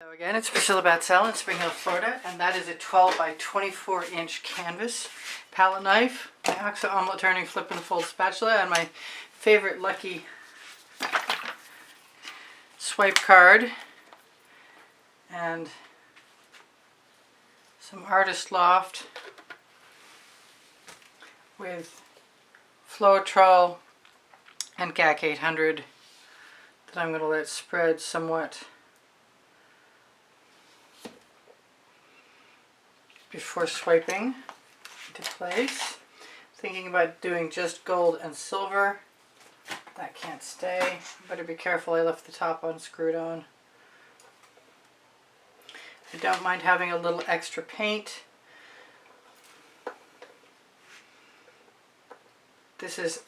So again, it's Priscilla Batzell in Spring Hill, Florida, and that is a 12 by 24 inch canvas palette knife, my OXO omelet turning flip and fold spatula, and my favorite lucky swipe card, and some Artist Loft with Floetrol and GAC 800 that I'm going to let spread somewhat before swiping into place. Thinking about doing just gold and silver. That can't stay. Better be careful, I left the top unscrewed on. I don't mind having a little extra paint. This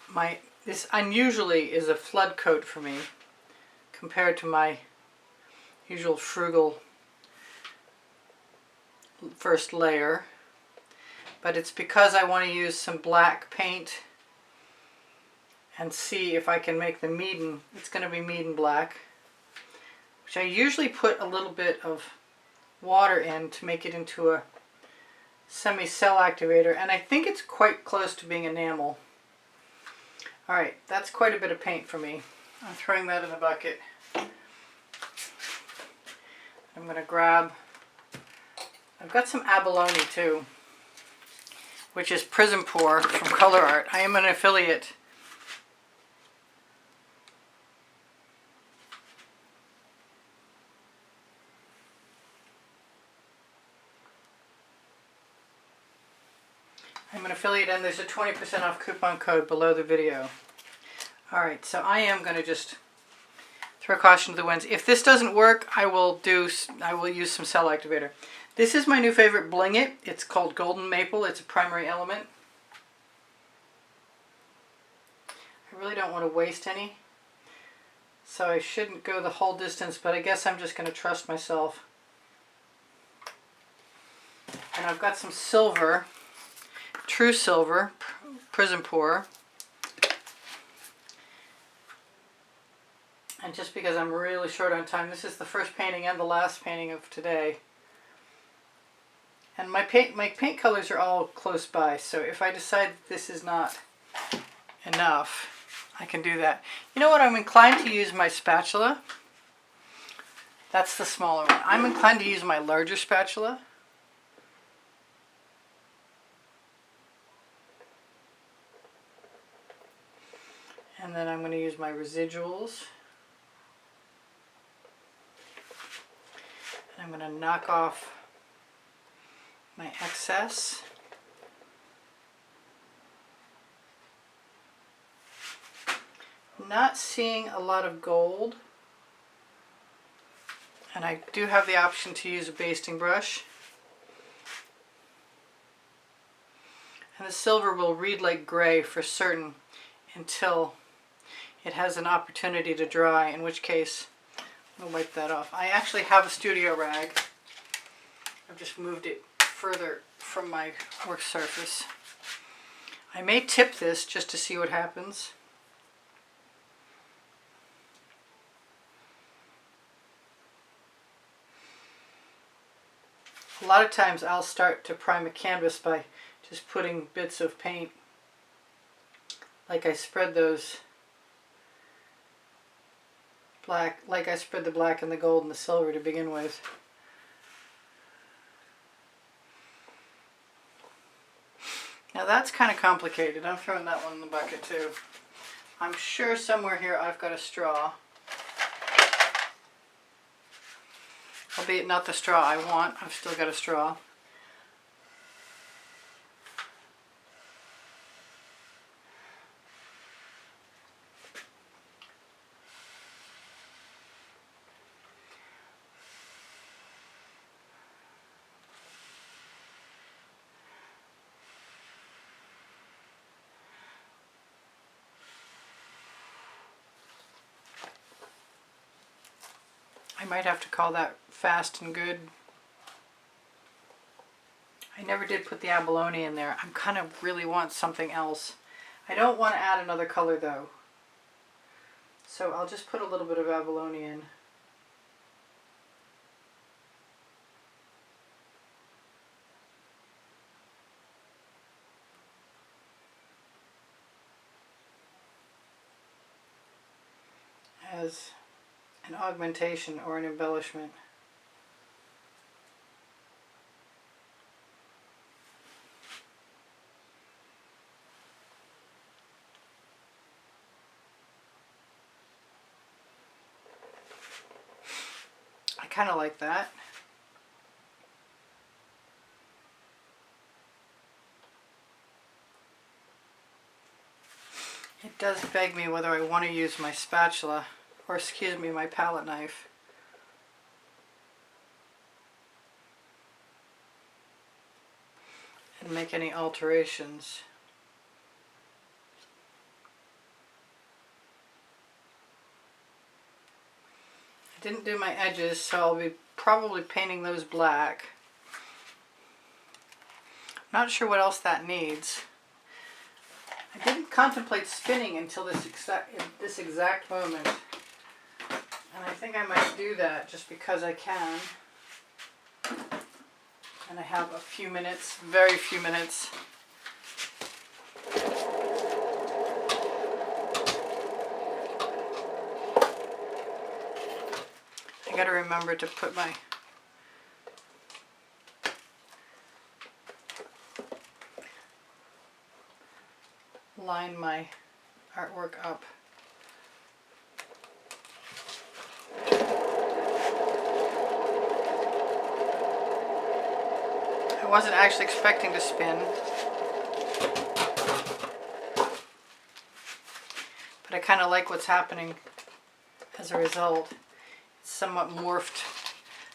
unusually is a flood coat for me compared to my usual frugal first layer, but it's because I want to use some black paint and see if I can make the Meeden. It's going to be Meeden Black, which I usually put a little bit of water in to make it into a semi-cell activator, and I think it's quite close to being enamel. Alright, that's quite a bit of paint for me. I'm throwing that in a bucket. I'm going to grab, I've got some Abaloni too, which is Prizm Pour from Color Art. I am an affiliate. I'm an affiliate, and there's a 20% off coupon code below the video. Alright, so I am going to just throw caution to the winds. If this doesn't work, I will use some cell activator. This is my new favorite Bling It. It's called Golden Maple. It's a primary element. I really don't want to waste any, so I shouldn't go the whole distance, but I guess I'm just going to trust myself. And I've got some silver, true silver, Prizm Pour. And just because I'm really short on time, this is the first painting and the last painting of today. And my paint colors are all close by, so if I decide this is not enough, I can do that. You know what, I'm inclined to use my spatula. That's the smaller one. I'm inclined to use my larger spatula. And then I'm going to use my residuals. And I'm going to knock off my excess. Not seeing a lot of gold, and I do have the option to use a basting brush, and the silver will read like gray for certain until it has an opportunity to dry, in which case I'll wipe that off. I actually have a studio rag. I've just moved it further from my work surface. I may tip this just to see what happens. A lot of times I'll start to prime a canvas by just putting bits of paint, like I spread those black, like I spread the black and the gold and the silver to begin with. Now that's kind of complicated. I'm throwing that one in the bucket too. I'm sure somewhere here I've got a straw. Albeit not the straw I want. I've still got a straw. I might have to call that fast and good. I never did put the abalone in there. I kind of really want something else. I don't want to add another color though. So I'll just put a little bit of abalone in. as an augmentation or an embellishment. I kind of like that. It does beg me whether I want to use my spatula, or excuse me, my palette knife. And make any alterations. I didn't do my edges, so I'll be probably painting those black. Not sure what else that needs. I didn't contemplate spinning until this exact moment. And I think I might do that just because I can. And I have a few minutes, very few minutes. I gotta remember to put my line my artwork up. I wasn't actually expecting to spin, but I kind of like what's happening as a result. It's somewhat morphed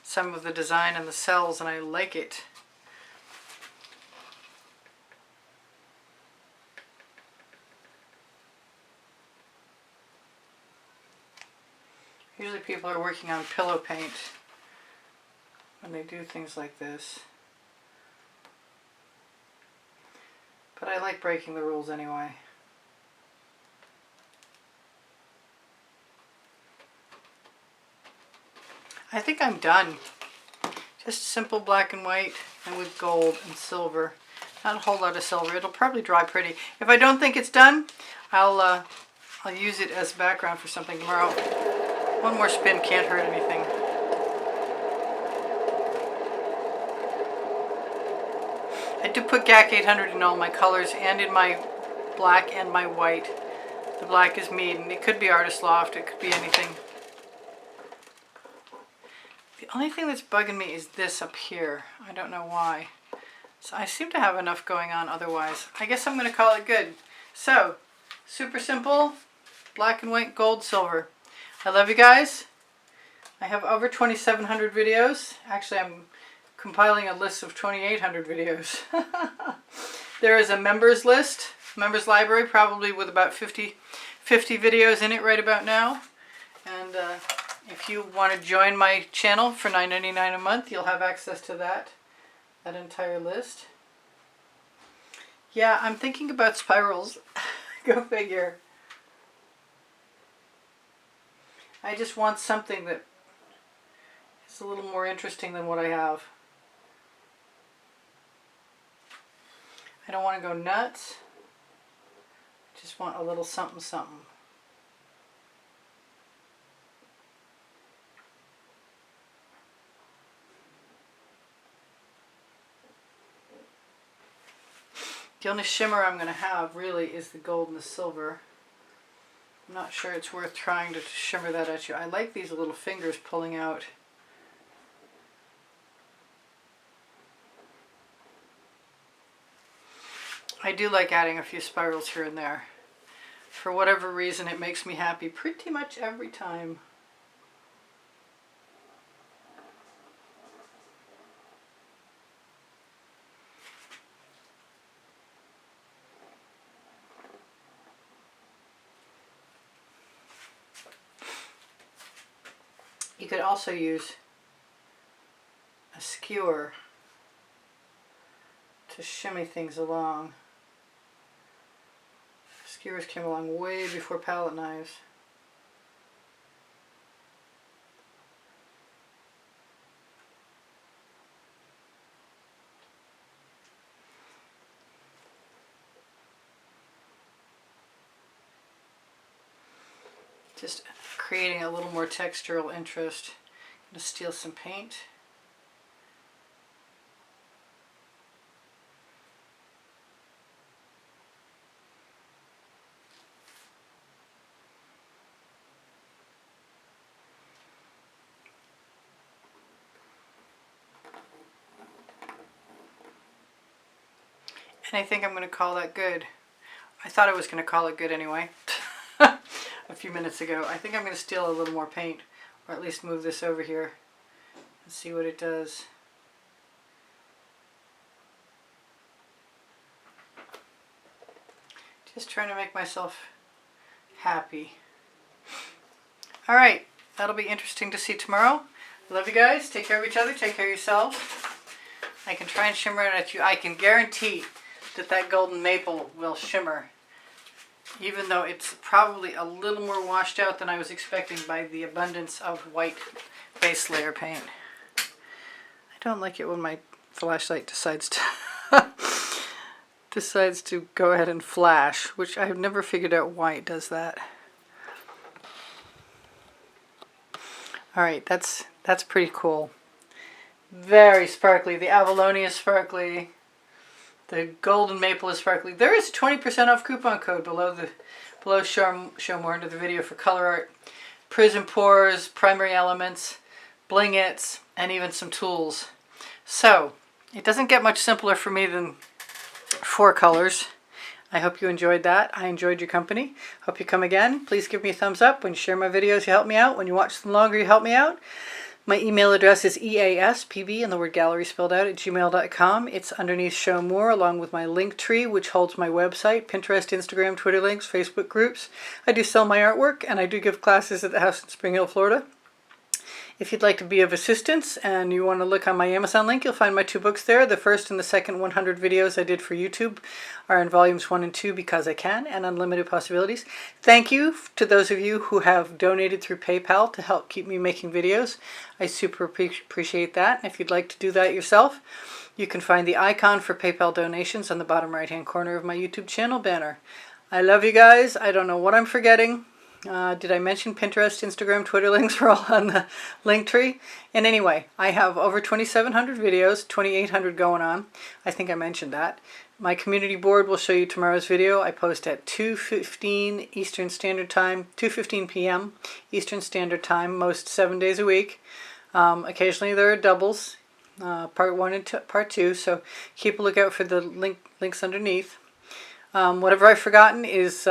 some of the design and the cells, and I like it. Usually people are working on pillow paint when they do things like this. But I like breaking the rules anyway. I think I'm done. Just simple black and white and with gold and silver. Not a whole lot of silver. It'll probably dry pretty. If I don't think it's done, I'll use it as background for something tomorrow. One more spin can't hurt anything. I do put GAC 800 in all my colors and in my black and my white. The black is Meeden. It could be Artist Loft. It could be anything. The only thing that's bugging me is this up here. I don't know why. So I seem to have enough going on otherwise. I guess I'm going to call it good. So, super simple. Black and white, gold, silver. I love you guys. I have over 2,700 videos. Actually, I'm compiling a list of 2,800 videos. There is a members list, members library, probably with about 50 videos in it right about now. And if you want to join my channel for $9.99 a month, you'll have access to that entire list. Yeah, I'm thinking about spirals. Go figure. I just want something that is a little more interesting than what I have. I don't want to go nuts. I just want a little something something. The only shimmer I'm going to have really is the gold and the silver. I'm not sure it's worth trying to shimmer that at you. I like these little fingers pulling out. I do like adding a few spirals here and there. For whatever reason, it makes me happy pretty much every time. You could also use a skewer to shimmy things along. Skewers came along way before palette knives. Just creating a little more textural interest. I'm going to steal some paint. And I think I'm going to call that good. I thought I was going to call it good anyway. A few minutes ago. I think I'm going to steal a little more paint, or at least move this over here and see what it does. Just trying to make myself happy. All right, that'll be interesting to see tomorrow. Love you guys. Take care of each other. Take care of yourselves. I can try and shimmer it at you. I can guarantee that that golden maple will shimmer, even though it's probably a little more washed out than I was expecting by the abundance of white base layer paint. I don't like it when my flashlight decides to go ahead and flash, which I've never figured out why it does that. All right, that's pretty cool. Very sparkly. The abalone is sparkly. The golden maple is sparkly. There is a 20% off coupon code below show more into the video for color art, Prizm pours, primary elements, bling-its, and even some tools. So it doesn't get much simpler for me than 4 colors. I hope you enjoyed that. I enjoyed your company. Hope you come again. Please give me a thumbs up. When you share my videos, you help me out. When you watch them longer, you help me out. My email address is easpb and the word gallery spelled out at gmail.com. It's underneath Show More, along with my link tree, which holds my website, Pinterest, Instagram, Twitter links, Facebook groups. I do sell my artwork, and I do give classes at the house in Spring Hill, Florida. If you'd like to be of assistance and you want to look on my Amazon link, you'll find my 2 books there. The first and the second 100 videos I did for YouTube are in volumes 1 and 2, Because I Can, and Unlimited Possibilities. Thank you to those of you who have donated through PayPal to help keep me making videos. I super appreciate that. If you'd like to do that yourself, you can find the icon for PayPal donations on the bottom right-hand corner of my YouTube channel banner. I love you guys. I don't know what I'm forgetting. Did I mention Pinterest, Instagram, Twitter links are all on the link tree? And anyway, I have over 2,700 videos, 2,800 going on. I think I mentioned that. My community board will show you tomorrow's video. I post at 2:15 Eastern Standard Time, 2:15 p.m. Eastern Standard Time, most 7 days a week. Occasionally there are doubles, part 1 and part 2, so keep a lookout for the links underneath. Whatever I've forgotten is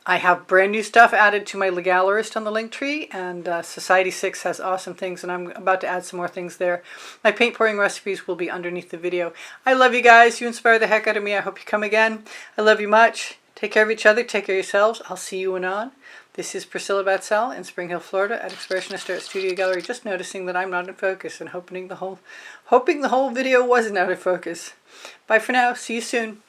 I have brand new stuff added to my Legallerist on the link tree, and Society 6 has awesome things, and I'm about to add some more things there. My paint pouring recipes will be underneath the video. I love you guys. You inspire the heck out of me. I hope you come again. I love you much. Take care of each other. Take care of yourselves. I'll see you anon. This is Priscilla Batzell in Spring Hill, Florida at Expressionist Art Studio Gallery. Just noticing that I'm not in focus and hoping the whole video wasn't out of focus. Bye for now. See you soon.